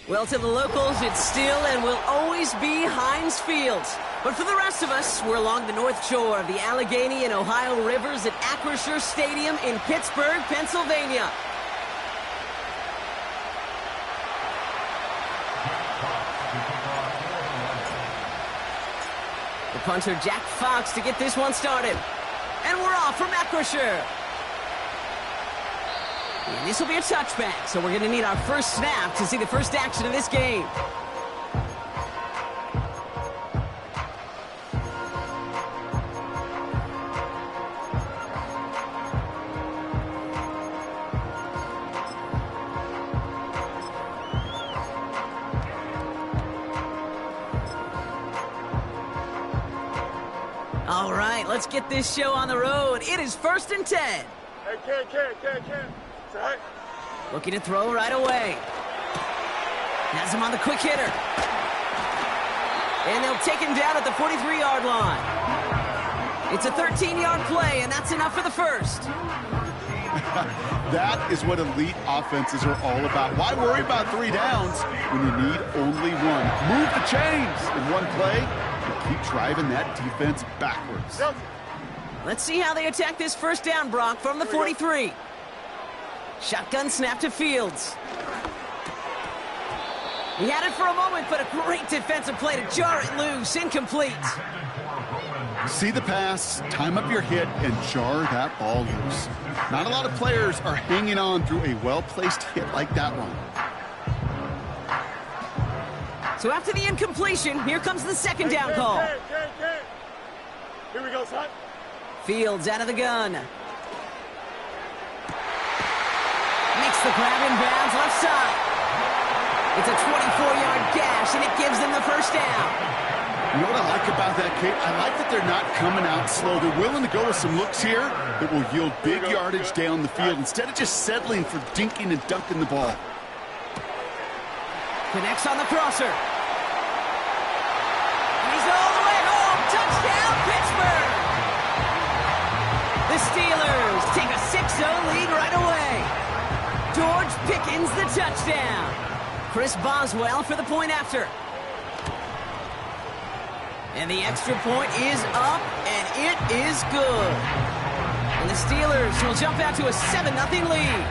Well, to the locals, it's still and will always be Heinz Field. But for the rest of us, we're along the north shore of the Allegheny and Ohio rivers at Acrisure Stadium in Pittsburgh, Pennsylvania. The punter, Jack Fox, to get this one started. And we're off from Acrisure. And this will be a touchback, so we're going to need our first snap to see the first action of this game. All right, let's get this show on the road. It is 1st and 10. Hey, Ken. Right. Looking to throw right away. Has him on the quick hitter. And they'll take him down at the 43-yard line. It's a 13-yard play, and that's enough for the first. That is what elite offenses are all about. Why worry about 3 downs when you need only one? Move the chains in one play and keep driving that defense backwards. Let's see how they attack this first down, Brock, from the 43. Shotgun snap to Fields. He had it for a moment, but a great defensive play to jar it loose. Incomplete. See the pass, time up your hit, and jar that ball loose. Not a lot of players are hanging on through a well-placed hit like that one. So after the incompletion, here comes the second down call. Ken. Here we go, son. Fields out of the gun. Makes the grab in bounds left side. It's a 24-yard gash, and it gives them the first down. You know what I like about that, Kate? I like that they're not coming out slow. They're willing to go with some looks here that will yield big yardage down the field instead of just settling for dinking and dunking the ball. Connects on the crosser. He's all the way home. Touchdown, Pittsburgh! The Steelers take a 6-0 lead right away. George Pickens the touchdown. Chris Boswell for the point after. And the extra point is up, and it is good. And the Steelers will jump out to a 7-0 lead.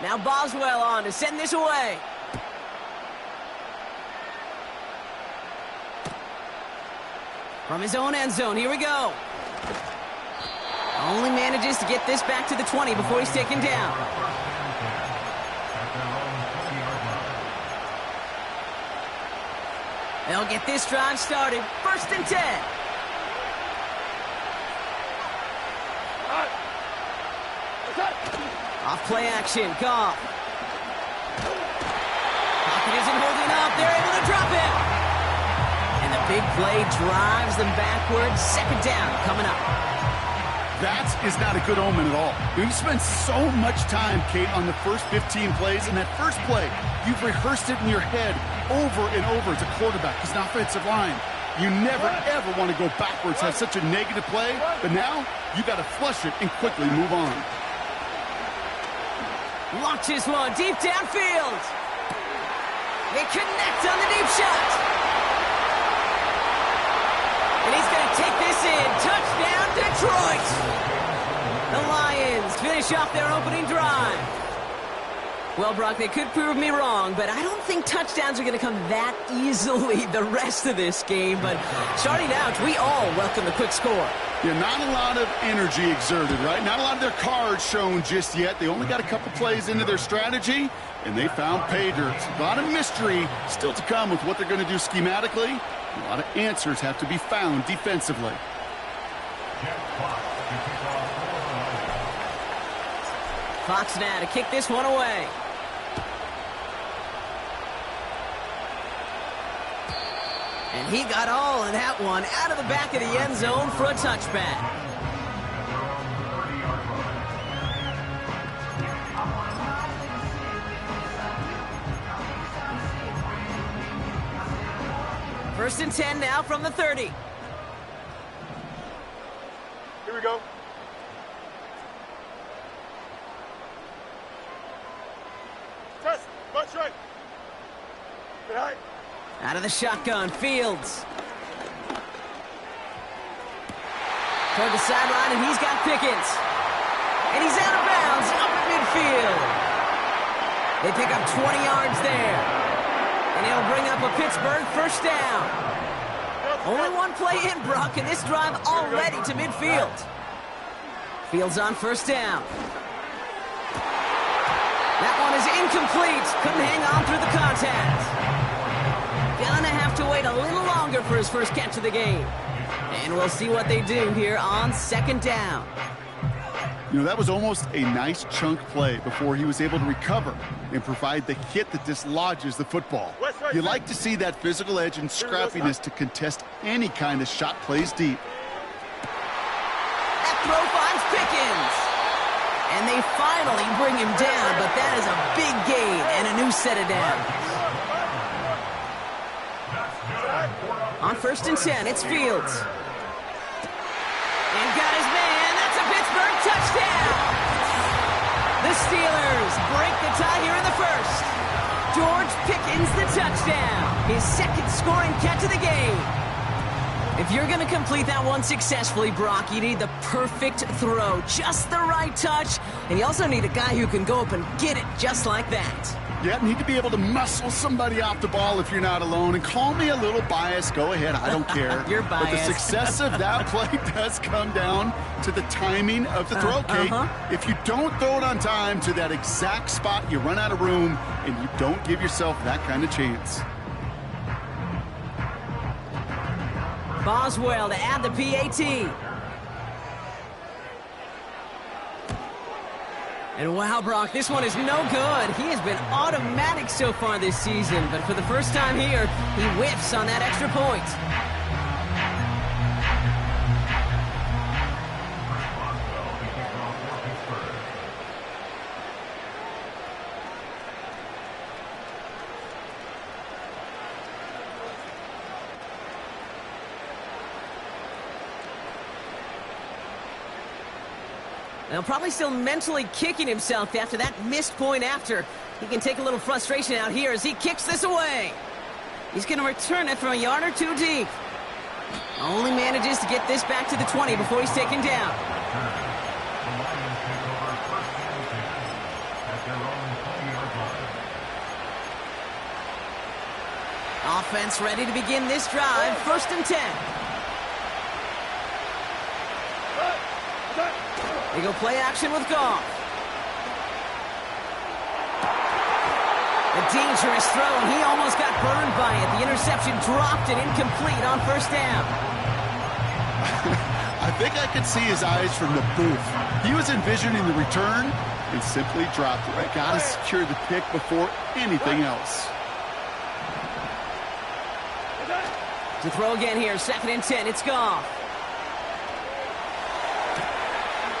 Now Boswell on to send this away. From his own end zone, here we go. Only manages to get this back to the 20 before he's taken down. They'll get this drive started. 1st and 10. Off play action, Goff. Pocket isn't holding up. They're able to drop it. And the big play drives them backwards. 2nd down coming up. That is not a good omen at all. You've spent so much time, Kate, on the first 15 plays. And that first play, you've rehearsed it in your head over and over as a quarterback, as an offensive line. You never, ever want to go backwards, have such a negative play. But now, you got to flush it and quickly move on. Launches one deep downfield. They connect on the deep shot. And he's going to take this in. Touchdown, Detroit. The Lions finish off their opening drive. Well, Brock, they could prove me wrong, but I don't think touchdowns are going to come that easily the rest of this game. But starting out, we all welcome the quick score. Yeah, not a lot of energy exerted, right? Not a lot of their cards shown just yet. They only got a couple plays into their strategy, and they found pay dirt. A lot of mystery still to come with what they're going to do schematically. A lot of answers have to be found defensively. Fox now to kick this one away. And he got all of that one out of the back of the end zone for a touchback. First and 10 now from the 30. Here we go. Test. Much right. Stay high. Out of the shotgun, Fields. Toward the sideline, and he's got Pickens. And he's out of bounds, up at midfield. They pick up 20 yards there. And it'll bring up a Pittsburgh first down. Only one play in, Brock, and this drive already to midfield. Fields on first down. That one is incomplete. Couldn't hang on through the contact. Gonna have to wait a little longer for his first catch of the game. And we'll see what they do here on second down. You know, that was almost a nice chunk play before he was able to recover and provide the hit that dislodges the football. You like to see that physical edge and scrappiness to contest any kind of shot plays deep. That throw finds Pickens. And they finally bring him down, but that is a big gain and a new set of downs. On first and 10, it's Fields. And got his man. That's a Pittsburgh touchdown. The Steelers break the tie here in the first. George Pickens, the touchdown. His second scoring catch of the game. If you're going to complete that one successfully, Brock, you need the perfect throw. Just the right touch. And you also need a guy who can go up and get it just like that. Yeah, need to be able to muscle somebody off the ball if you're not alone. And call me a little biased. Go ahead. I don't care. You're biased. But the success of that play does come down to the timing of the throw, Kate. If you don't throw it on time to that exact spot, you run out of room, and you don't give yourself that kind of chance. Boswell to add the PAT. And wow, Brock, this one is no good. He has been automatic so far this season, but for the first time here, he whiffs on that extra point. Now, probably still mentally kicking himself after that missed point after. He can take a little frustration out here as he kicks this away. He's going to return it from a yard or two deep. Only manages to get this back to the 20 before he's taken down. Offense ready to begin this drive. First and 10. They go play action with Goff. A dangerous throw, and he almost got burned by it. The interception dropped and incomplete on first down. I think I could see his eyes from the booth. He was envisioning the return and simply dropped it. I got to secure the pick before anything else. To throw again here, second and 10. It's Goff.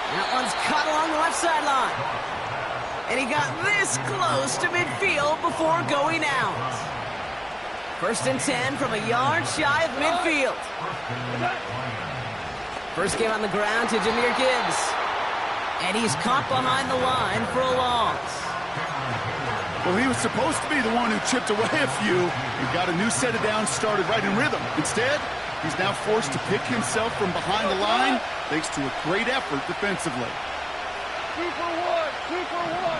That one's cut along the left sideline. And he got this close to midfield before going out. First and 10 from a yard shy of midfield. First game on the ground to Jahmyr Gibbs. And he's caught behind the line for a loss. Well, he was supposed to be the one who chipped away a few and got a new set of downs started right in rhythm. Instead, he's now forced to pick himself from behind the line thanks to a great effort defensively. 2 for 1, 2 for 1.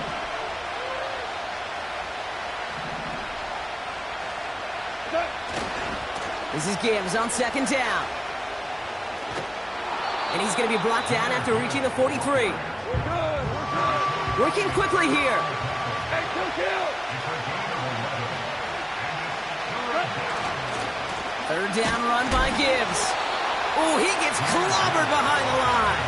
This is Gibbs on second down. And he's going to be brought down after reaching the 43. We're good. Working quickly here. Hey, kill. Third down run by Gibbs. Oh, he gets clobbered behind the line.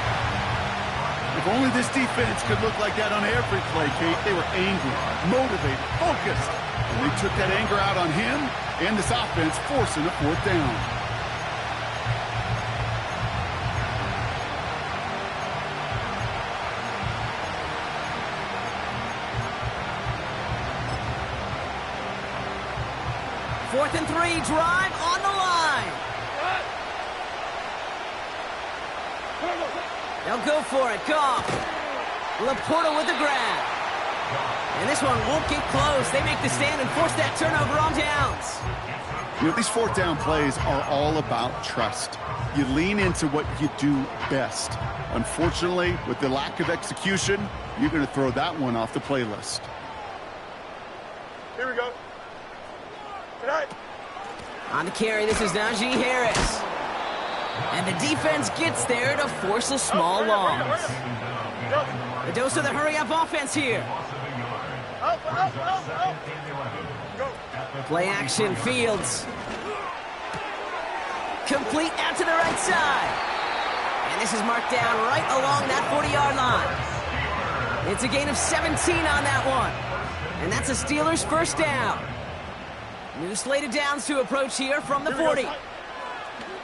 If only this defense could look like that on every play, Kate. They were angry, motivated, focused. And they took that anger out on him and this offense, forcing a fourth down. 4th and 3, drive on the line. They'll go for it. Goff. Laporta with the grab. And this one won't get close. They make the stand and force that turnover on downs. You know, these 4th down plays are all about trust. You lean into what you do best. Unfortunately, with the lack of execution, you're going to throw that one off the playlist. Here we go. Tonight. On the carry, this is Najee Harris. And the defense gets there to force a small loss. A dose of the hurry-up offense here. Play action, Fields. Complete out to the right side. And this is marked down right along that 40-yard line. It's a gain of 17 on that one. And that's a Steelers first down. New slate of downs to approach here from the 40.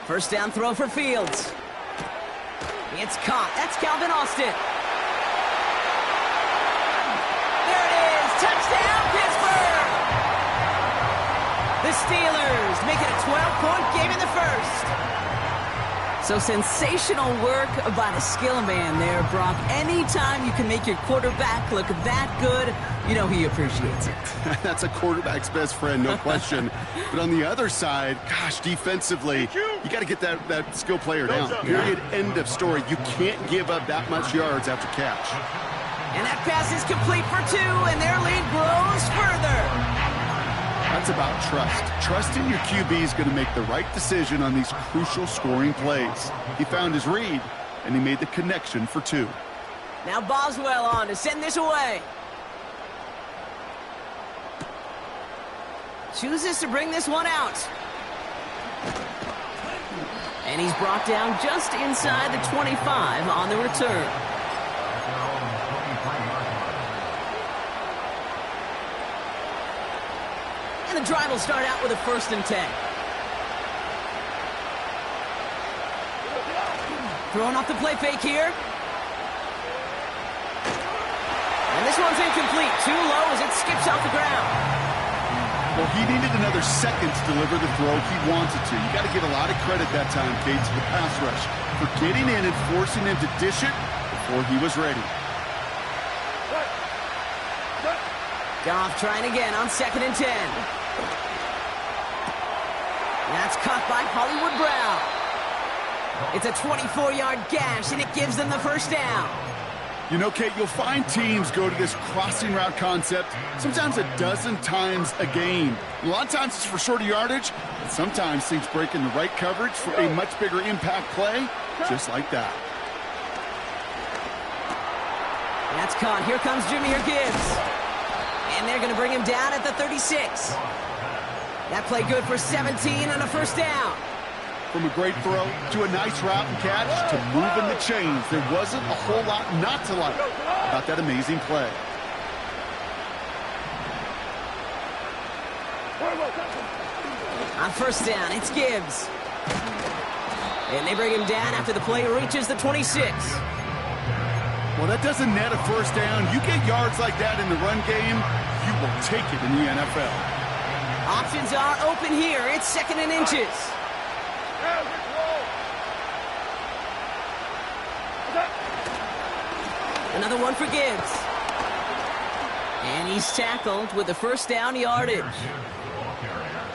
First down throw for Fields. It's caught. That's Calvin Austin. There it is. Touchdown, Pittsburgh! The Steelers make it a 12-point game in the first. So sensational work by the skill man there, Brock. Anytime you can make your quarterback look that good, you know he appreciates it. That's a quarterback's best friend, no question. But on the other side, gosh, defensively, you got to get that skill player down. Period. End of story. You can't give up that much yards after catch. And that pass is complete for 2, and their lead grows further. That's about trust. Trusting your QB is going to make the right decision on these crucial scoring plays. He found his read, and he made the connection for 2. Now Boswell on to send this away. Chooses to bring this one out. And he's brought down just inside the 25 on the return. And the drive will start out with a 1st and 10. Throwing off the play fake here. And this one's incomplete. Too low as it skips off the ground. Well, he needed another second to deliver the throw he wanted to. You got to give a lot of credit that time, Kate, to the pass rush for getting in and forcing him to dish it before he was ready. Goff trying again on 2nd and 10. That's caught by Hollywood Brown. It's a 24-yard gash, and it gives them the first down. You know, Kate, you'll find teams go to this crossing route concept sometimes a dozen times a game. A lot of times it's for shorter yardage, but sometimes teams break in the right coverage for a much bigger impact play, just like that. That's caught. Here comes Jahmyr Gibbs. And they're going to bring him down at the 36. That play good for 17 and a first down. From a great throw to a nice route and catch to moving the chains, there wasn't a whole lot not to like about that amazing play. On first down, it's Gibbs. And they bring him down after the play reaches the 26. Well, that doesn't net a first down. You get yards like that in the run game, you will take it in the NFL. Options are open here. It's 2nd and inches. Another one for Gibbs. And he's tackled with the first down yardage.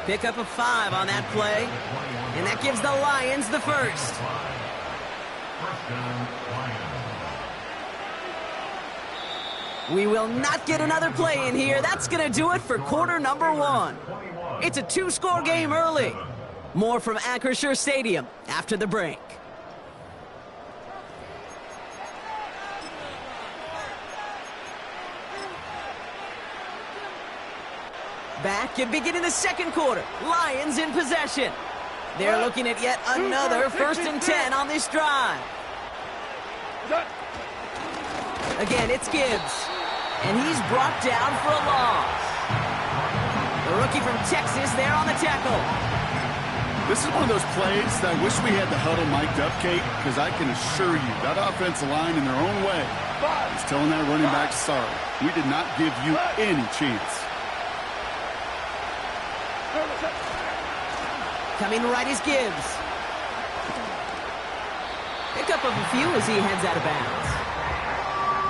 Pick up a 5 on that play. And that gives the Lions the first. We will not get another play in here. That's going to do it for quarter number 1. It's a 2-score game early. More from Acrisure Stadium after the break. Back and beginning the second quarter. Lions in possession. They're looking at yet another 1st and 10 on this drive. Again, it's Gibbs. And he's brought down for a loss. The rookie from Texas there on the tackle. This is one of those plays that I wish we had the huddle mic'd up, Kate, because I can assure you that offensive line in their own way is telling that running back, sorry, we did not give you any chance. Coming right is Gibbs. Pick up of a few as he heads out of bounds.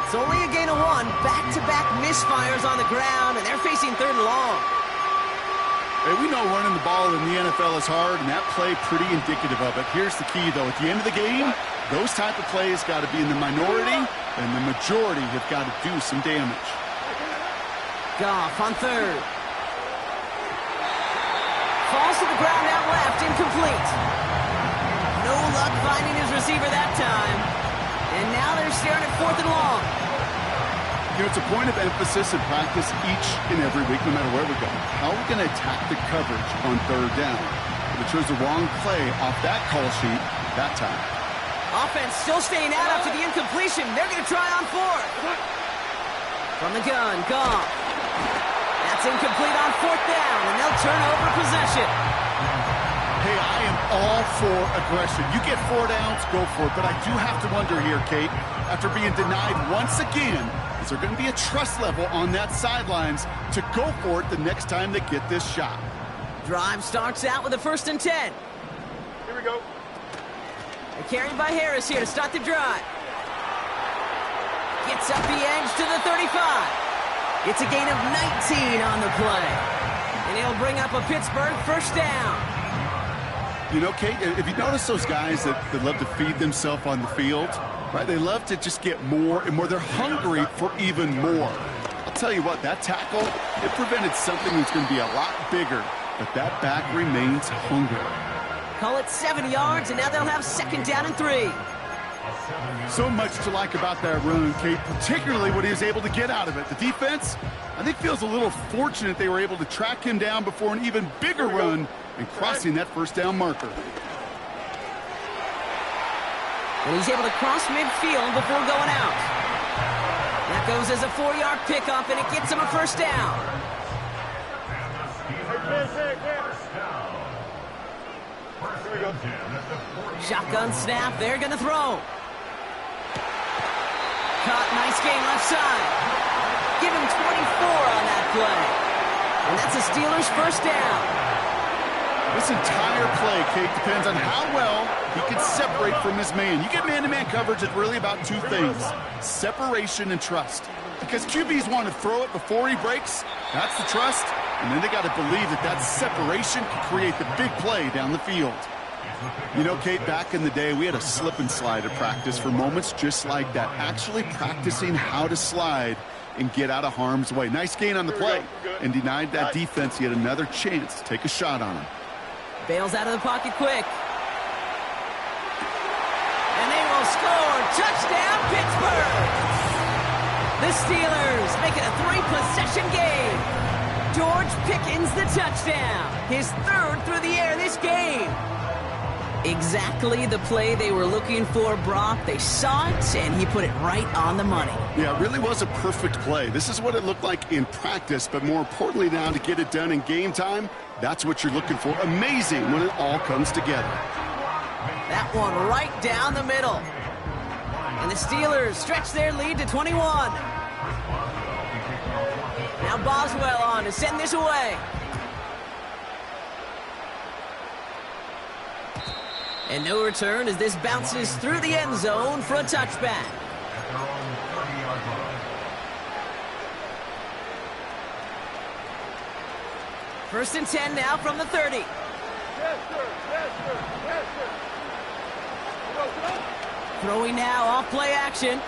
It's only a gain of 1. Back-to-back misfires on the ground, and they're facing 3rd and long. Hey, we know running the ball in the NFL is hard, and that play pretty indicative of it. Here's the key, though. At the end of the game, those type of plays got to be in the minority, and the majority have got to do some damage. Goff on 3rd. Falls to the ground out left, incomplete. No luck finding his receiver that time. And now they're staring at 4th and long. You know, it's a point of emphasis in practice each and every week, no matter where we go. How are we going to attack the coverage on 3rd down? But they chose the wrong play off that call sheet that time. Offense still staying out after the incompletion. They're going to try on 4th. From the gun, Goff. That's incomplete on 4th down, and they'll turn over possession. Hey, I am all for aggression. You get 4 downs, go for it. But I do have to wonder here, Kate, after being denied once again, is there going to be a trust level on that sidelines to go for it the next time they get this shot? Drive starts out with a 1st and 10. Here we go. They're carried by Harris here to start the drive. Gets up the edge to the 35. It's a gain of 19 on the play. And he'll bring up a Pittsburgh 1st down. You know, Kate, if you notice those guys that love to feed themselves on the field, right? They love to just get more and more. They're hungry for even more. I'll tell you what, that tackle, it prevented something that's going to be a lot bigger, but that back remains hungry. Call it 7 yards, and now they'll have 2nd down and 3. So much to like about that run, Kate, particularly what he was able to get out of it. The defense, I think, feels a little fortunate they were able to track him down before an even bigger run and crossing that 1st down marker. And he's able to cross midfield before going out. That goes as a 4-yard pickup, and it gets him a 1st down. Shotgun snap, they're going to throw. Caught, nice game left side. Give him 24 on that play. And that's the Steelers' 1st down. This entire play, Kate, depends on how well he can separate from his man. You get man-to-man coverage, it's really about 2 things, separation and trust. Because QBs want to throw it before he breaks, that's the trust, and then they got to believe that that separation can create the big play down the field. You know, Kate, back in the day, we had a slip and slide at practice for moments just like that, actually practicing how to slide and get out of harm's way. Nice gain on the play, and denied that defense yet another chance to take a shot on him. Bails out of the pocket quick. And they will score. Touchdown, Pittsburgh! The Steelers make it a 3-possession game. George Pickens the touchdown. His 3rd through the air this game. Exactly the play they were looking for, Brock. They saw it, and he put it right on the money. Yeah, it really was a perfect play. This is what it looked like in practice, but more importantly now to get it done in game time, that's what you're looking for. Amazing when it all comes together. That one right down the middle. And the Steelers stretch their lead to 21. Now Boswell on to send this away. And no return as this bounces through the end zone for a touchback. First and 10 now from the 30. Yes, sir. Yes, sir. Yes, sir. Throwing now off play action.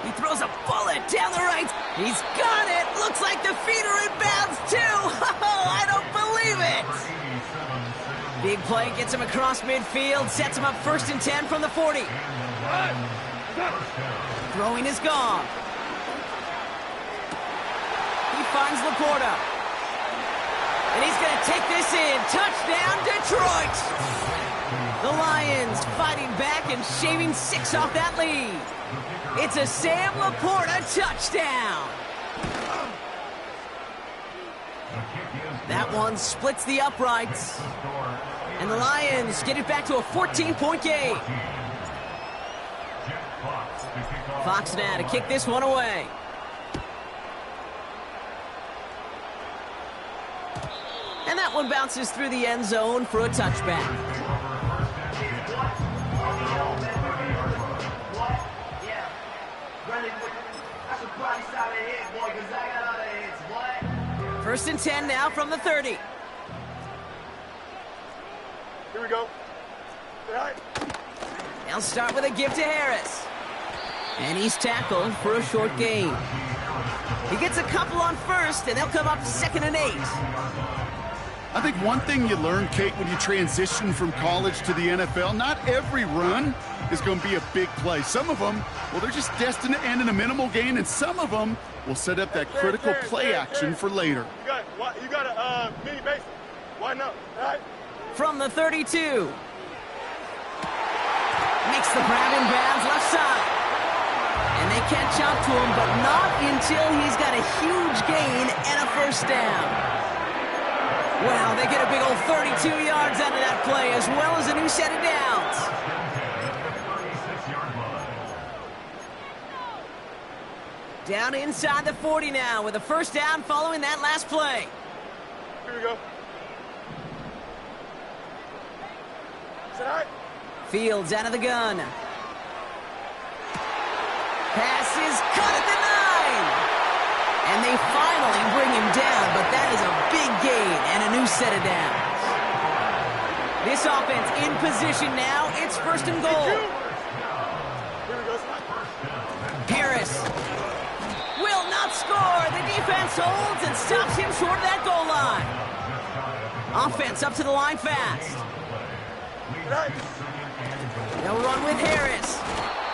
He throws a bullet down the right. He's got it. Looks like the feet are in bounds too. Oh, I don't believe it. Big play gets him across midfield. Sets him up 1st and 10 from the 40. Throwing is gone. He finds Laporta. And he's going to take this in. Touchdown, Detroit. The Lions fighting back and shaving 6 off that lead. It's a Sam Laporta touchdown. That one splits the uprights. And the Lions get it back to a 14-point game. Fox now to kick this one away. And that one bounces through the end zone for a touchback. First and 10 now from the 30. Here we go. All right. They'll start with a give to Harris. And he's tackled for a short gain. He gets a couple on first, and they'll come up 2nd and 8. I think one thing you learn, Kate, when you transition from college to the NFL, not every run is going to be a big play. Some of them, well, they're just destined to end in a minimal gain, and some of them will set up that critical play action for later. You got a mini base. Why not? All right. From the 32. Makes the grab in bounds left side. And they catch up to him, but not until he's got a huge gain and a first down. Wow, they get a big old 32 yards out of that play, as well as a new set of downs. Down inside the 40 now with a first down following that last play. Here we go. Is that all right? Fields out of the gun. Pass is cut at the 9. And they finally bring him down, but that is a big gain and a new set of downs. This offense in position now. It's 1st and goal. Here we go. Harris will not score. The defense holds and stops him short of that goal line. Offense up to the line fast. They'll run with Harris.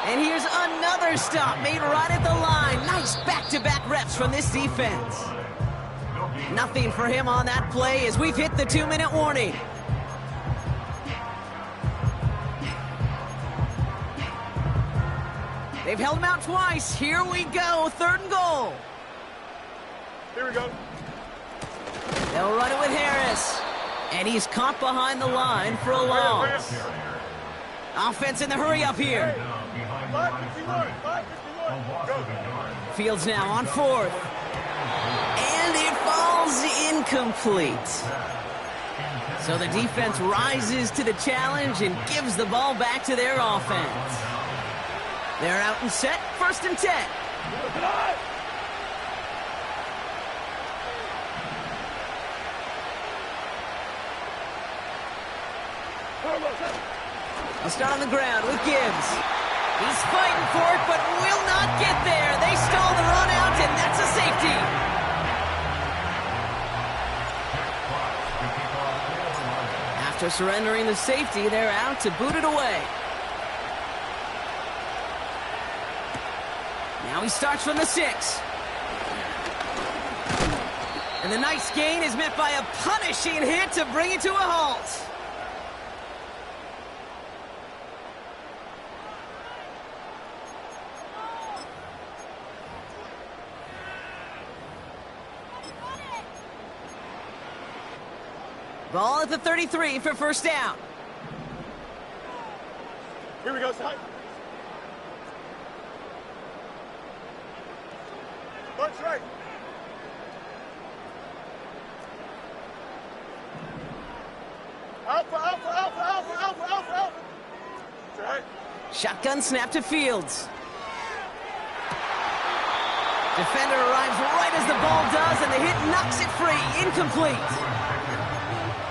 And here's another stop made right at the line. Nice back-to-back reps from this defense. Nothing for him on that play as we've hit the 2-minute warning. They've held him out twice. Here we go. 3rd and goal. Here we go. They'll run it with Harris. And he's caught behind the line for a loss. Offense in the hurry up here. 5:51. Go. Fields now on 4th. And it falls incomplete. So the defense rises to the challenge and gives the ball back to their offense. They're out and set. 1st and 10. They'll start on the ground with Gibbs. He's fighting for it, but will not get there. They stall the run out, and that's a safety. After surrendering the safety, they're out to boot it away. Now he starts from the 6. And the nice gain is met by a punishing hit to bring it to a halt. Ball at the 33 for first down. Here we go, side. Bunch right. Alpha, alpha, alpha, alpha, alpha, alpha, alpha. That's right. Shotgun snap to Fields. Defender arrives right as the ball does, and the hit knocks it free. Incomplete.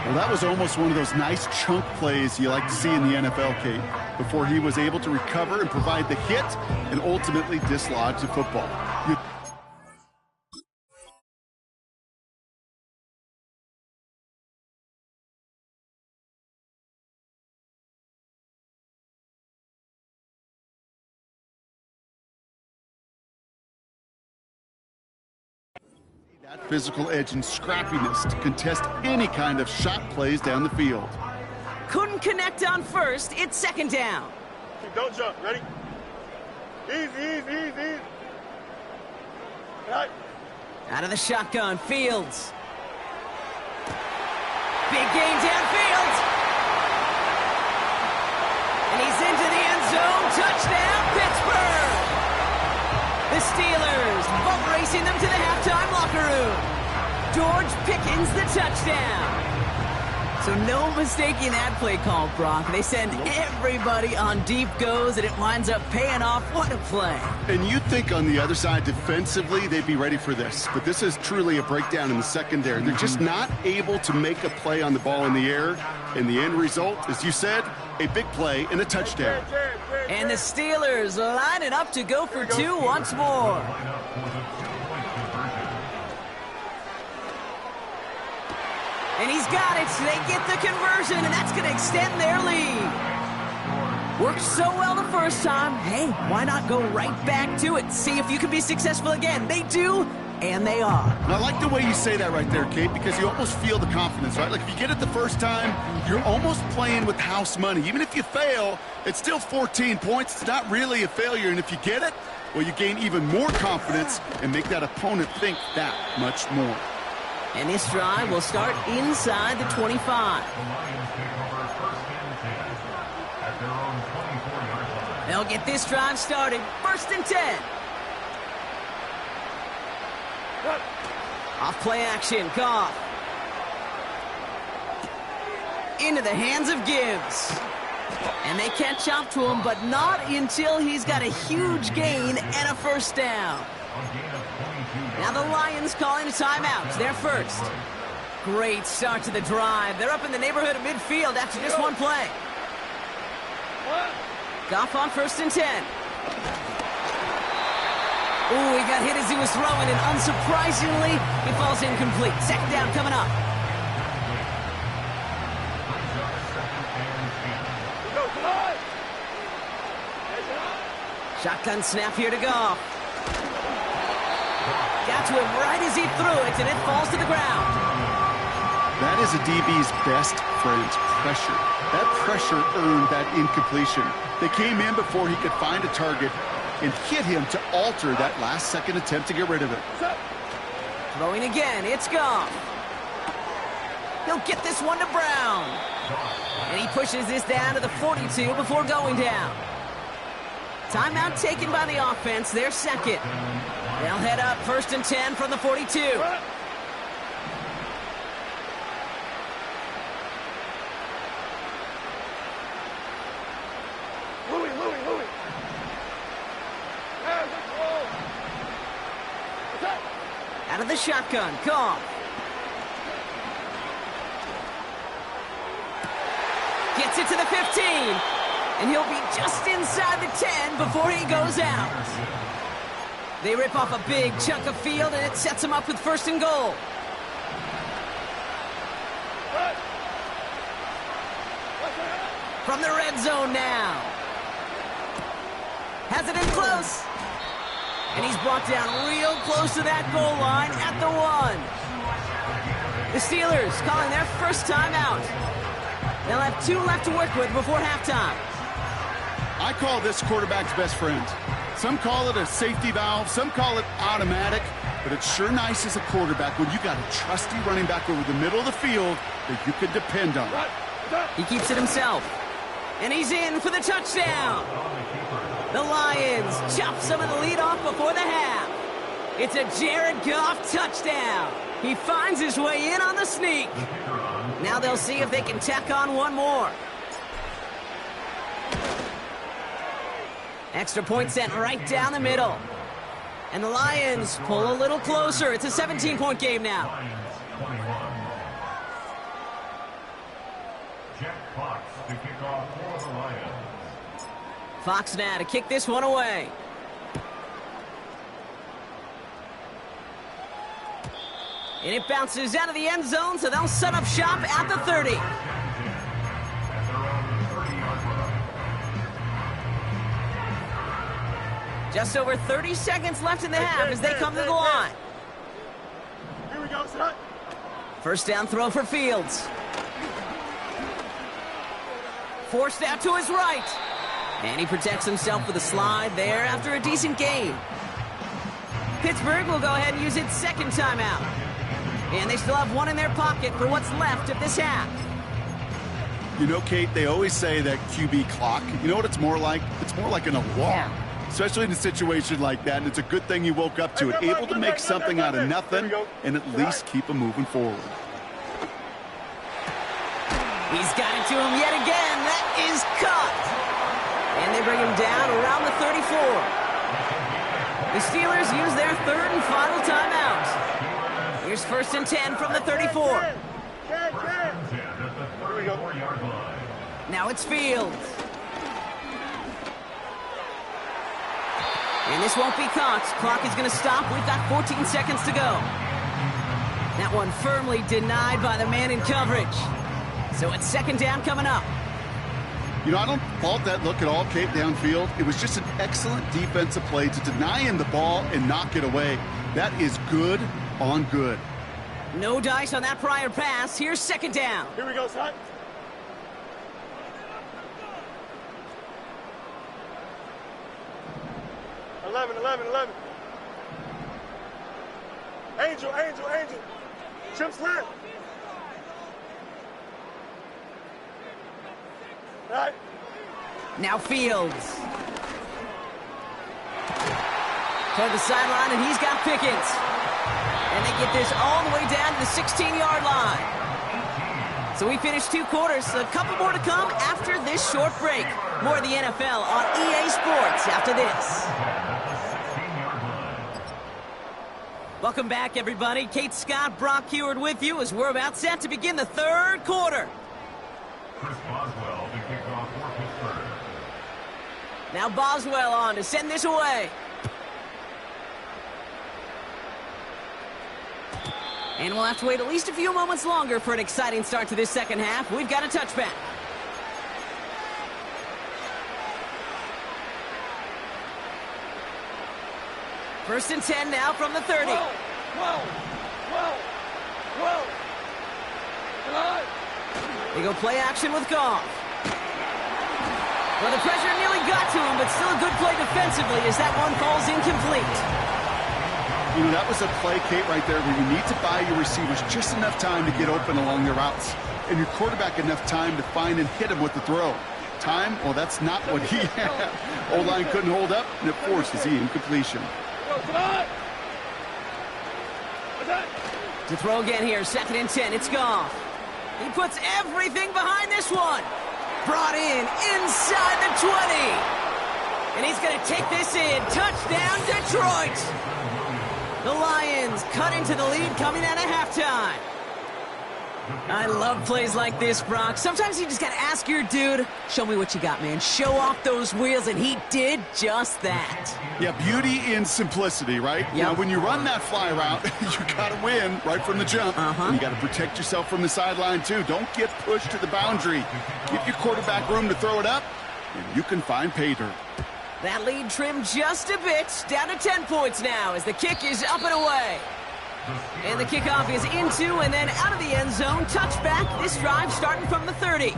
Well, that was almost one of those nice chunk plays you like to see in the NFL, Kate, before he was able to recover and provide the hit and ultimately dislodge the football. That physical edge and scrappiness to contest any kind of shot plays down the field. Couldn't connect on first. It's 2nd down. Don't jump. Ready? Easy, easy, easy, easy. Right. Out of the shotgun, Fields. Big gain downfield. And he's into the end zone. Touchdown, Pittsburgh. The Steelers boat racing them to the halftime locker room. George Pickens the touchdown. So no mistaking that play call, Brock. They send everybody on deep goes, and it winds up paying off. What a play. And you'd think on the other side defensively they'd be ready for this. But this is truly a breakdown in the secondary. They're just not able to make a play on the ball in the air. And the end result, as you said, a big play and a touchdown. And the Steelers line it up to go for two once more. And he's got it. They get the conversion, and that's going to extend their lead. Worked so well the first time. Hey, why not go right back to it? See if you can be successful again. They do, and they are. And I like the way you say that right there, Kate, because you almost feel the confidence, right? Like if you get it the first time, you're almost playing with house money. Even if you fail, it's still 14 points. It's not really a failure. And if you get it, well, you gain even more confidence and make that opponent think that much more. And this drive will start inside the 25. They'll get this drive started. 1st and 10. Off play action. Goff. Into the hands of Gibbs. And they catch up to him, but not until he's got a huge gain and a first down. Now the Lions calling a timeout. They're first. Great start to the drive. They're up in the neighborhood of midfield after just one play. Goff on 1st and 10. Ooh, he got hit as he was throwing, and unsurprisingly, he falls incomplete. 2nd down coming up. Shotgun snap here to Goff. Got to him right as he threw it, and it falls to the ground. That is a DB's best friend, pressure. That pressure earned that incompletion. They came in before he could find a target and hit him to alter that last-second attempt to get rid of it. Throwing again, it's Goff. He'll get this one to Brown. And he pushes this down to the 42 before going down. Timeout taken by the offense, their second. They'll head up 1st and 10 from the 42. Louis. Out of the shotgun, Goff. Gets it to the 15. And he'll be just inside the 10 before he goes out. They rip off a big chunk of field, and it sets them up with 1st and goal. From the red zone now. Has it in close. And he's brought down real close to that goal line at the 1. The Steelers calling their first timeout. They'll have 2 left to work with before halftime. I call this quarterback's best friend. Some call it a safety valve, some call it automatic, but it's sure nice as a quarterback when you got a trusty running back over the middle of the field that you can depend on. He keeps it himself. And he's in for the touchdown. The Lions chop some of the lead off before the half. It's a Jared Goff touchdown. He finds his way in on the sneak. Now they'll see if they can tack on one more. Extra point sent right down the middle. And the Lions pull a little closer. It's a 17-point game now. Jack Fox to kick off for the Lions. Fox now to kick this one away. And it bounces out of the end zone, so they'll set up shop at the 30. Just over 30 seconds left in the half as they come to the line. Here we go, son. First down throw for Fields. Forced out to his right. And he protects himself with a slide there after a decent gain. Pittsburgh will go ahead and use its second timeout. And they still have one in their pocket for what's left of this half. You know, Kate, they always say that QB clock, you know what it's more like? It's more like an alarm. especially in a situation like that, and it's a good thing you woke up to it, able to make something out of nothing and at least keep them moving forward. He's got it to him yet again. That is caught. And they bring him down around the 34. The Steelers use their third and final timeout. Here's 1st and 10 from the 34. Now it's Fields. And this won't be caught. Clock is going to stop. We've got 14 seconds to go. That one firmly denied by the man in coverage. So it's 2nd down coming up. You know, I don't fault that look at all, Kate, downfield. It was just an excellent defensive play to deny him the ball and knock it away. That is good on good. No dice on that prior pass. Here's 2nd down. Here we go, son. Eleven. Angel. Chimps left. Right. Now Fields. Toward the sideline, and he's got Pickens. And they get this all the way down to the 16-yard line. So we finished 2 quarters. A couple more to come after this short break. More of the NFL on EA Sports after this. Welcome back, everybody. Kate Scott, Brock Huard with you as we're about set to begin the 3rd quarter. Chris Boswell to kick off for Pittsburgh. Now Boswell on to send this away. And we'll have to wait at least a few moments longer for an exciting start to this 2nd half. We've got a touchback. First and 10 now from the 30. Whoa. They go play action with Goff. Well, the pressure nearly got to him, but still a good play defensively as that one falls incomplete. You know, that was a play, Kate, right there where you need to buy your receivers just enough time to get open along their routes, and your quarterback enough time to find and hit him with the throw. Time? Well, that's not what he had. O-line couldn't hold up, and it forces the incompletion. To throw again here, 2nd and 10, it's Goff. He puts everything behind this one. Brought in inside the 20. And he's going to take this in. Touchdown, Detroit. The Lions cut into the lead coming out of halftime. I love plays like this, Brock. Sometimes you just got to ask your dude, show me what you got, man. Show off those wheels, and he did just that. Yeah, beauty in simplicity, right? Yep. Now, when you run that fly route, you got to win right from the jump. And you got to protect yourself from the sideline, too. Don't get pushed to the boundary. Give your quarterback room to throw it up, and you can find pay dirt. That lead trimmed just a bit, down to 10 points now as the kick is up and away. And the kickoff is into and then out of the end zone. Touchback, this drive starting from the 30.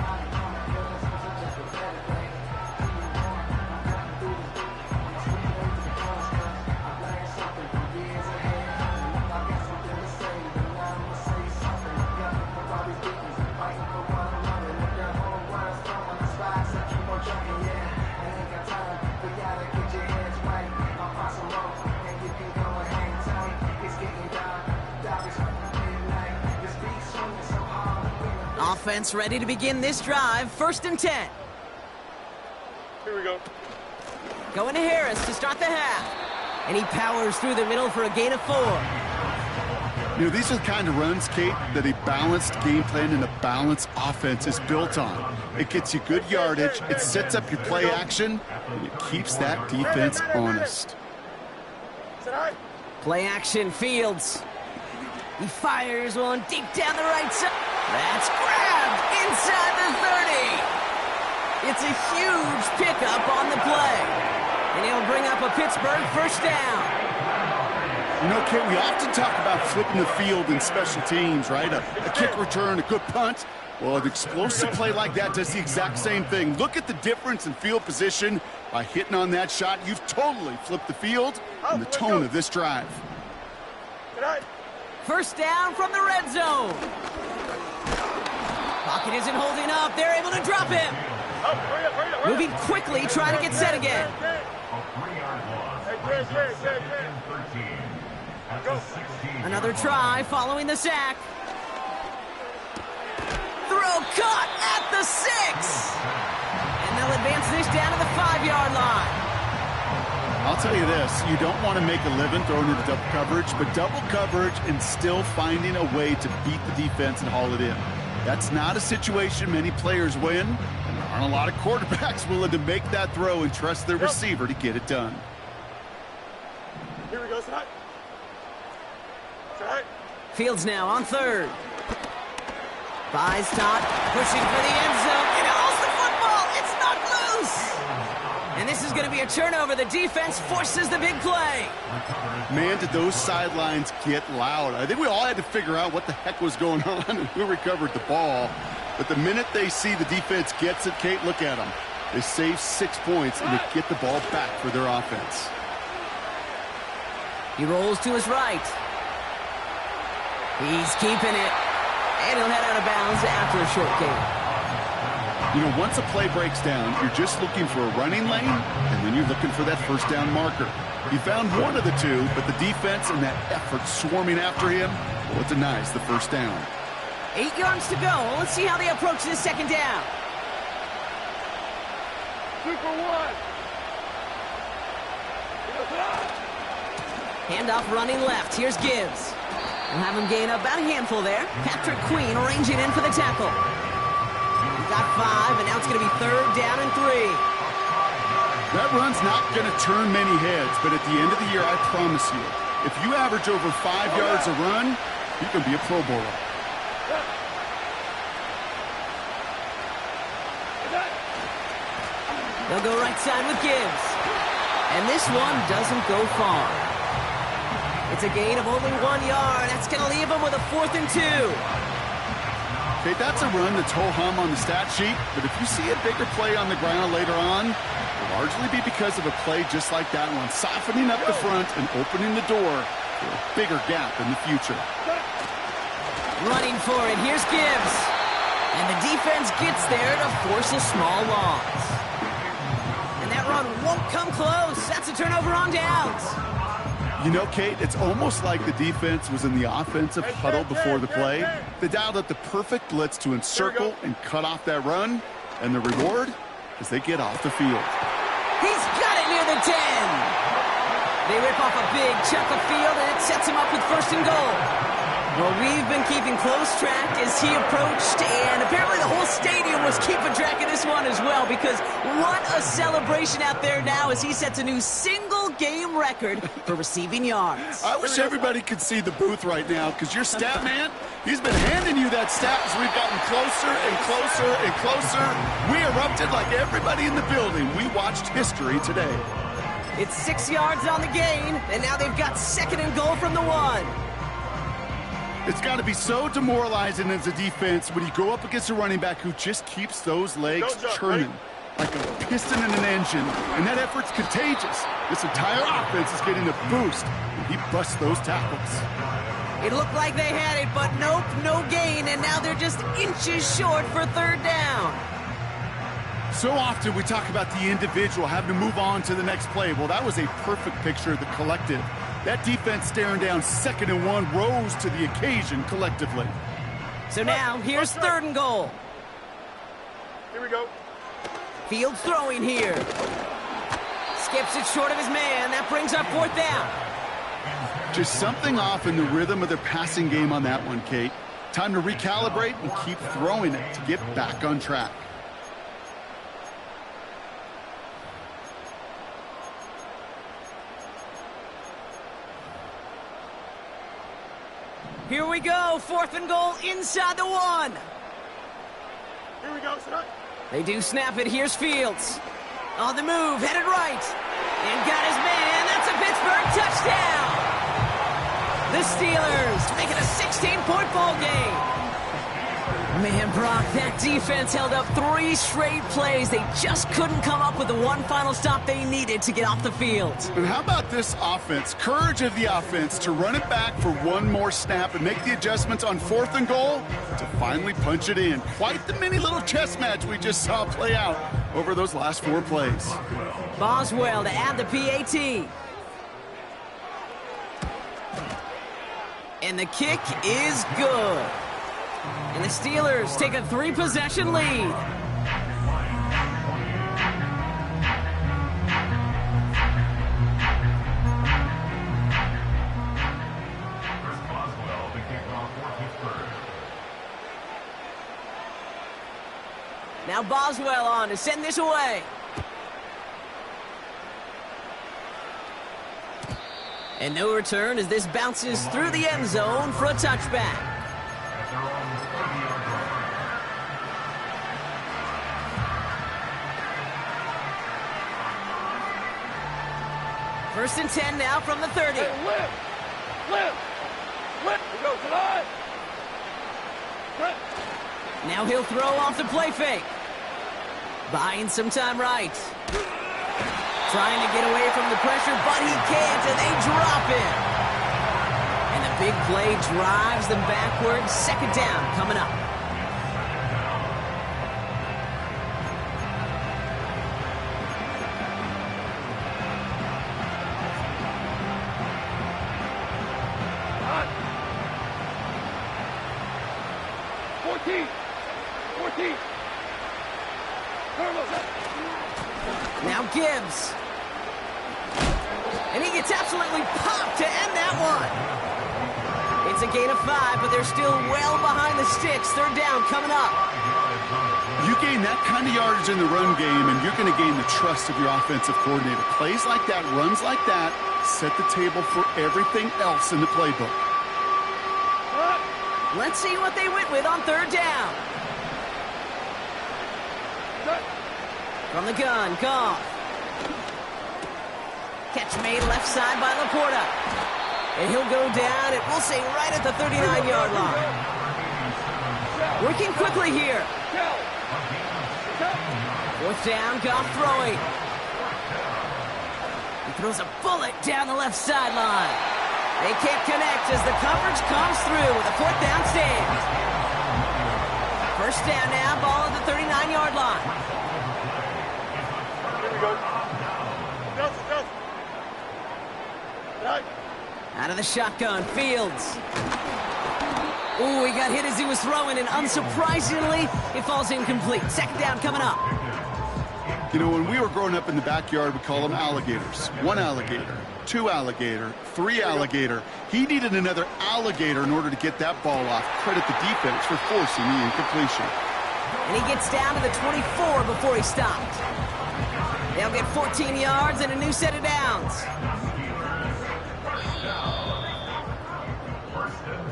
Offense ready to begin this drive. 1st and 10. Here we go. Going to Harris to start the half. And he powers through the middle for a gain of 4. You know, these are the kind of runs, Kate, that a balanced game plan and a balanced offense is built on. It gets you good yardage, it sets up your play action, and it keeps that defense honest. Play action, Fields. He fires one deep down the right side. That's grabbed inside the 30. It's a huge pickup on the play. And he'll bring up a Pittsburgh 1st down. You know, Kate, we often talk about flipping the field in special teams, right? A kick return, a good punt. Well, an explosive play like that does the exact same thing. Look at the difference in field position. By hitting on that shot, you've totally flipped the field and the tone of this drive. 1st down from the red zone. Pocket isn't holding up. They're able to drop him. Moving quickly, trying to get set again. 3-yard loss. Hey, Brings yeah, up second and 13. At the 16. Another try following the sack. Throw caught at the 6. And they'll advance this down to the 5-yard line. I'll tell you this, you don't want to make a living throwing into double coverage, but double coverage and still finding a way to beat the defense and haul it in. That's not a situation many players win, and there aren't a lot of quarterbacks willing to make that throw and trust their receiver to get it done. Here we go, side. Side. Fields now on 3rd. Buys Todd, pushing for the end zone, and hauls the football. It's knocked loose. And this is going to be a turnover. The defense forces the big play. Man, did those sidelines get loud. I think we all had to figure out what the heck was going on and who recovered the ball. But the minute they see the defense gets it, Kate, look at them. They save 6 points and they get the ball back for their offense. He rolls to his right. He's keeping it. And he'll head out of bounds after a short gain. You know, once a play breaks down, you're just looking for a running lane, and then you're looking for that first down marker. He found one of the two, but the defense and that effort swarming after him, well, it denies the first down. 8 yards to go. Let's see how they approach this second down. 2 for 1. Handoff running left. Here's Gibbs. We'll have him gain about a handful there. Patrick Queen arranging in for the tackle. Got 5, and now it's going to be 3rd down and 3. That run's not going to turn many heads, but at the end of the year, I promise you, if you average over 5 yards a run, you can be a Pro Bowler. They'll go right side with Gibbs. And this one doesn't go far. It's a gain of only 1 yard. That's going to leave them with a 4th and 2. Okay, that's a run that's ho-hum on the stat sheet, but if you see a bigger play on the ground later on, it'll largely be because of a play just like that one, softening up the front and opening the door for a bigger gap in the future. Running for it, here's Gibbs. And the defense gets there to force a small loss. And that run won't come close. That's a turnover on downs. You know, Kate, it's almost like the defense was in the offensive huddle before the play. They dialed up the perfect blitz to encircle and cut off that run. And the reward is they get off the field. He's got it near the 10. They rip off a big chunk of field, and it sets him up with 1st and goal. Well, we've been keeping close track as he approached, and apparently the whole stadium was keeping track of this one as well, because what a celebration out there now as he sets a new single-game record for receiving yards. I wish everybody could see the booth right now, because your stat man, he's been handing you that stat as we've gotten closer and closer and closer. We erupted like everybody in the building. We watched history today. It's 6 yards on the gain, and now they've got 2nd and goal from the 1. It's got to be so demoralizing as a defense when you go up against a running back who just keeps those legs churning like a piston in an engine, and that effort's contagious. This entire offense is getting a boost, and he busts those tackles. It looked like they had it, but nope, no gain, and now they're just inches short for 3rd down. So often we talk about the individual having to move on to the next play. Well, that was a perfect picture of the collective. That defense staring down 2nd and 1 rose to the occasion collectively. So now, here's 3rd and goal. Here we go. Fields throwing here. Skips it short of his man. That brings up 4th down. Just something off in the rhythm of their passing game on that one, Kate. Time to recalibrate and keep throwing it to get back on track. Here we go, 4th and goal inside the 1. Here we go, son. They do snap it. Here's Fields. On the move, headed right. And got his man. That's a Pittsburgh touchdown. The Steelers make it a 16-point ball game. Man, Brock, that defense held up 3 straight plays. They just couldn't come up with the one final stop they needed to get off the field. And how about this offense? Courage of the offense to run it back for one more snap and make the adjustments on 4th and goal to finally punch it in. Quite the mini little chess match we just saw play out over those last 4 plays. Boswell to add the PAT. And the kick is good. And the Steelers take a 3-possession lead. Chris Boswell, the kickoff for Pittsburgh. Now Boswell on to send this away. And no return as this bounces through the end zone for a touchback. At their own 30-yard line. First and 10 now from the 30. Flip! We go tonight! Now he'll throw off the play fake. Buying some time right. Trying to get away from the pressure, but he can't, and they drop it. And the big play drives them backwards. Second down coming up. Now Gibbs. And he gets absolutely popped to end that one. It's a gain of 5, but they're still well behind the sticks. Third down coming up. You gain that kind of yardage in the run game, and you're going to gain the trust of your offensive coordinator. Plays like that, runs like that, set the table for everything else in the playbook. Let's see what they went with on third down. From the gun, Goff. Catch made left side by Laporta. And he'll go down, and we'll say right at the 39-yard line. Working quickly here. Fourth down, Goff throwing. He throws a bullet down the left sideline. They can't connect as the coverage comes through with a fourth down stand. First down now, ball at the 39-yard line. Here we go. Go. Right. Out of the shotgun, Fields. Ooh, he got hit as he was throwing, and unsurprisingly, it falls incomplete. Second down coming up. You know, when we were growing up in the backyard, we call them alligators. 1 alligator, 2 alligator, 3 alligator. He needed another alligator in order to get that ball off. Credit the defense for forcing the incompletion. And he gets down to the 24 before he stopped. They'll get 14 yards and a new set of downs.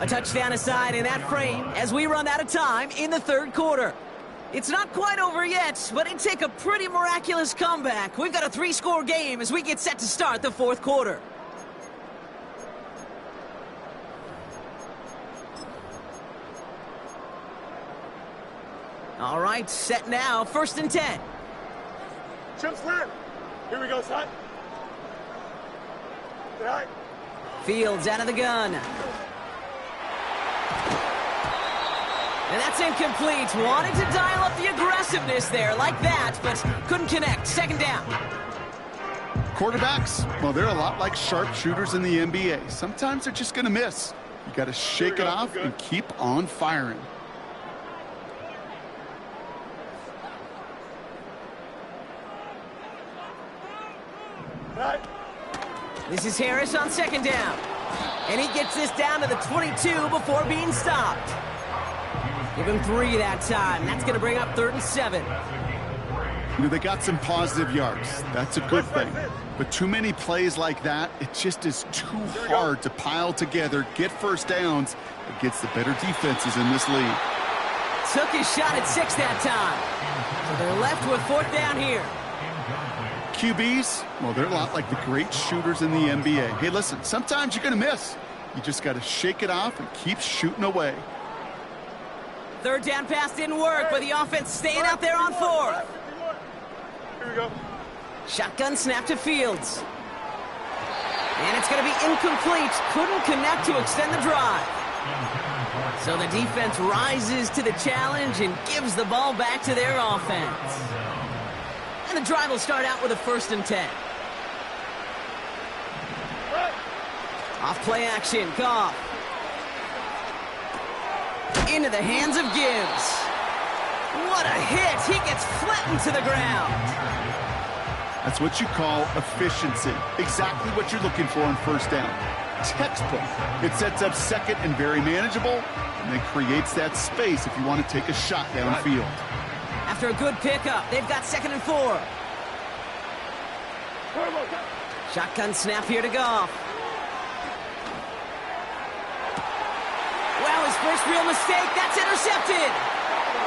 A touchdown aside in that frame as we run out of time in the third quarter. It's not quite over yet, but it'd take a pretty miraculous comeback. We've got a 3-score game as we get set to start the fourth quarter. All right, set now, first and 10. Chip's clear. Here we go, son. Right. Fields out of the gun. And that's incomplete. Wanted to dial up the aggressiveness there like that, but couldn't connect. Second down. Quarterbacks, well, they're a lot like sharpshooters in the NBA. Sometimes they're just going to miss. You got to shake it off and keep on firing. Right. This is Harris on second down. And he gets this down to the 22 before being stopped. Give him 3 that time. That's going to bring up third and 7. You know, they got some positive yards. That's a good thing. But too many plays like that, it just is too hard to pile together, get first downs against the better defenses in this league. Took his shot at 6 that time. So they're left with fourth down here. QBs, well, they're a lot like the great shooters in the NBA. Hey, listen, sometimes you're going to miss. You just got to shake it off and keep shooting away. Third down pass didn't work, but the offense staying out there on fourth. Here we go. Shotgun snap to Fields. And it's going to be incomplete. Couldn't connect to extend the drive. So the defense rises to the challenge and gives the ball back to their offense. And the drive will start out with a 1st and 10. Off play action, Goff. Into the hands of Gibbs. What a hit! He gets flattened to the ground. That's what you call efficiency. Exactly what you're looking for on 1st down. Textbook. It sets up 2nd and very manageable, and it creates that space if you want to take a shot downfield. After a good pickup, they've got 2nd and 4. Shotgun snap here to Goff. Wow, his first real mistake. That's intercepted.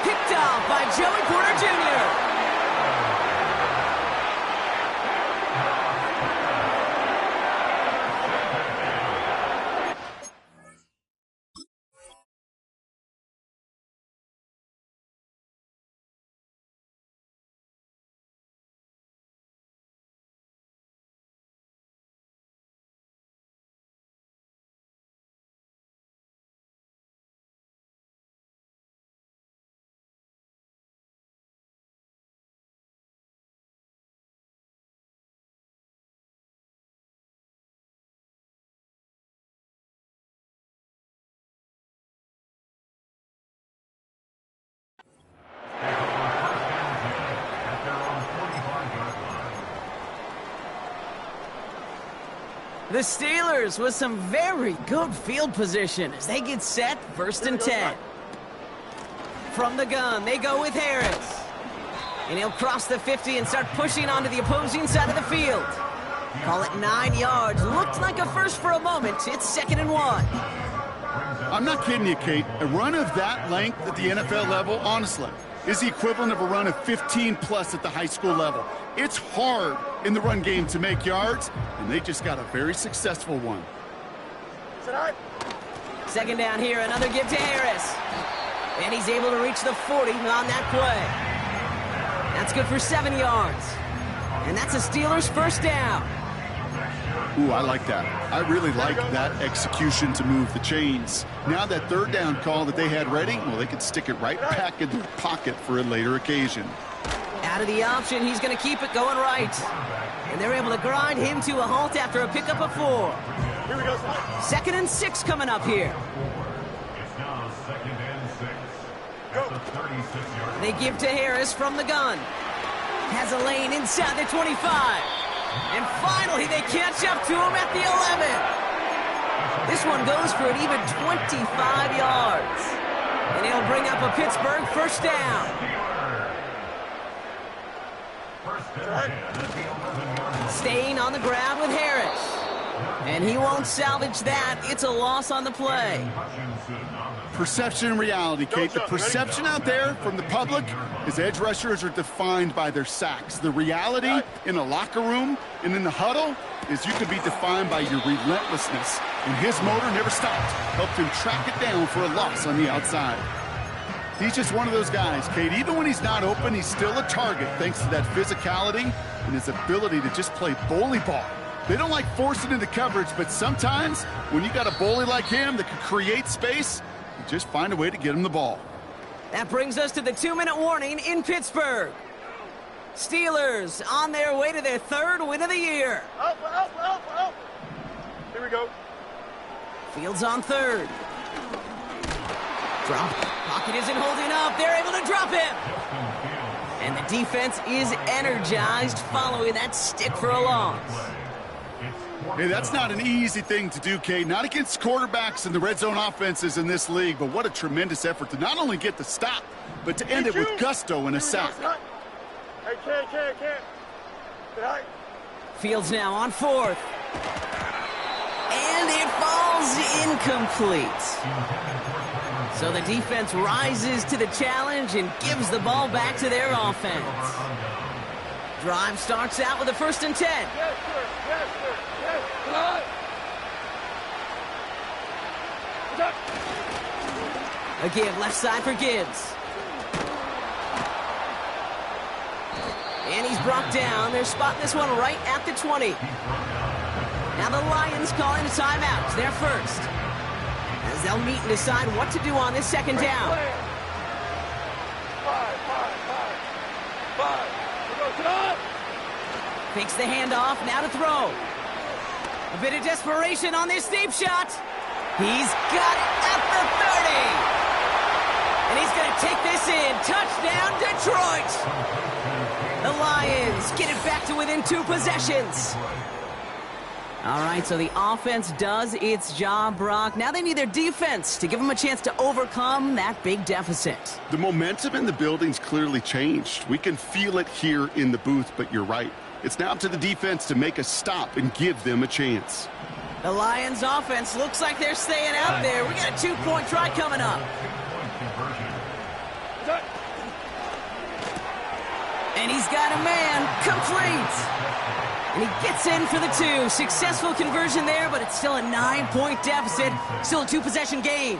Picked off by Joey Porter Jr. The Steelers with some very good field position as they get set, 1st and 10. From the gun, they go with Harris. And he'll cross the 50 and start pushing onto the opposing side of the field. Call it 9 yards. Looked like a first for a moment. It's 2nd and 1. I'm not kidding you, Kate. A run of that length at the NFL level, honestly, is the equivalent of a run of 15-plus at the high school level. It's hard in the run game to make yards, and they just got a very successful one. 2nd down here, another give to Harris. And he's able to reach the 40 on that play. That's good for 7 yards. And that's a Steelers 1st down. Ooh, I like that. I really like that execution to move the chains. Now that 3rd down call that they had ready, well, they could stick it right back in their pocket for a later occasion. Out of the option, he's going to keep it going right. And they're able to grind him to a halt after a pickup of 4. Here we go. 2nd and 6 coming up here. It's now 2nd and 6. At the 36-yard line. They give to Harris from the gun. Has a lane inside the 25. And finally, they catch up to him at the 11. This one goes for an even 25 yards. And he'll bring up a Pittsburgh 1st down. Staying on the ground with Harris. And he won't salvage that. It's a loss on the play. Perception and reality, Kate. The perception out there from the public is edge rushers are defined by their sacks. The reality in the locker room and in the huddle is you can be defined by your relentlessness. And his motor never stopped. Helped him track it down for a loss on the outside. He's just one of those guys, Kate. Even when he's not open, he's still a target thanks to that physicality and his ability to just play bully ball. They don't like forcing into coverage, but sometimes when you got a bully like him that can create space, you just find a way to get him the ball. That brings us to the 2-minute warning in Pittsburgh. Steelers on their way to their 3rd win of the year. Up. Here we go. Fields on 3rd. Drop. Pocket isn't holding up. They're able to drop him. And the defense is energized following that stick for a loss. Hey, that's not an easy thing to do, Kate. Not against quarterbacks and the red zone offenses in this league, but what a tremendous effort to not only get the stop, but to end it with gusto and a sack. Hey, can't. Fields now on 4th. And it falls incomplete. So the defense rises to the challenge and gives the ball back to their offense. Drive starts out with a 1st and 10. Yes, sir. A give left side for Gibbs. And he's brought down. They're spotting this one right at the 20. Now the Lions calling a timeout. They're first. As they'll meet and decide what to do on this 2nd down. Five. We go to the Fakes the handoff, now to throw. A bit of desperation on this deep shot. He's got it at the 30. And he's going to take this in. Touchdown, Detroit. The Lions get it back to within 2 possessions. All right, so the offense does its job, Brock. Now they need their defense to give them a chance to overcome that big deficit. The momentum in the building's clearly changed. We can feel it here in the booth, but you're right. It's now up to the defense to make a stop and give them a chance. The Lions offense looks like they're staying out there. We got a 2-point try coming up. And he's got a man complete. And he gets in for the 2. Successful conversion there, but it's still a 9-point deficit. Still a 2-possession game.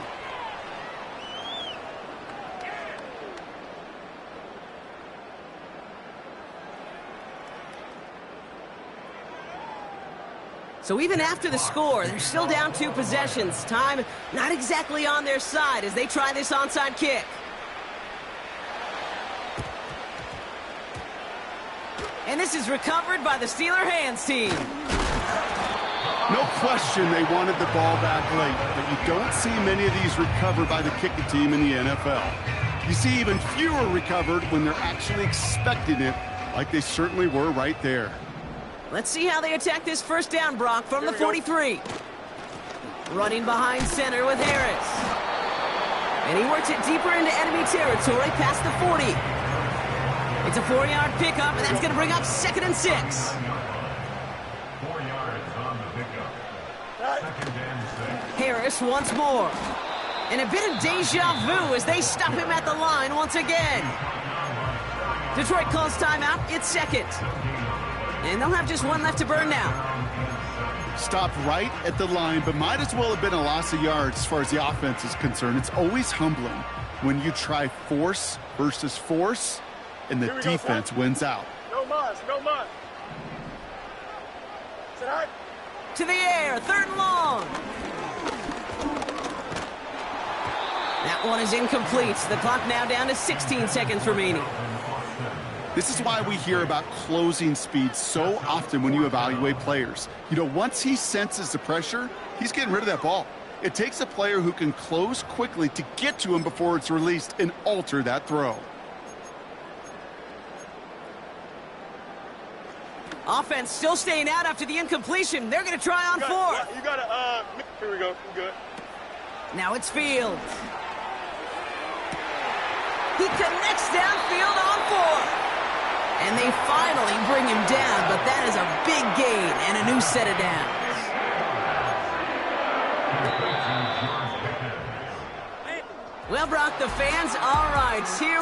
So even after the score, they're still down 2 possessions. Time not exactly on their side as they try this onside kick. And this is recovered by the Steeler hands team. No question they wanted the ball back late, but you don't see many of these recovered by the kicking team in the NFL. You see even fewer recovered when they're actually expecting it, like they certainly were right there. Let's see how they attack this first down, Brock, from the 43. Running behind center with Harris. And he works it deeper into enemy territory past the 40. It's a 4-yard pickup, and that's going to bring up 2nd and 6. 4 yards on the pickup. 2nd and 6. Harris once more. And a bit of deja vu as they stop him at the line once again. Detroit calls timeout. It's 2nd. And they'll have just 1 left to burn now. Stopped right at the line, but might as well have been a loss of yards as far as the offense is concerned. It's always humbling when you try force versus force, and the defense wins out. No mas, no mas. To the air, 3rd and long. That one is incomplete. The clock now down to 16 seconds remaining. This is why we hear about closing speed so often when you evaluate players. You know, once he senses the pressure, he's getting rid of that ball. It takes a player who can close quickly to get to him before it's released and alter that throw. Offense still staying out after the incompletion. They're going to try on 4th. You got to, here we go. We're good. Now it's Fields. He connects downfield on 4th. And they finally bring him down, but that is a big gain and a new set of downs. Well, Brock, the fans, all right, here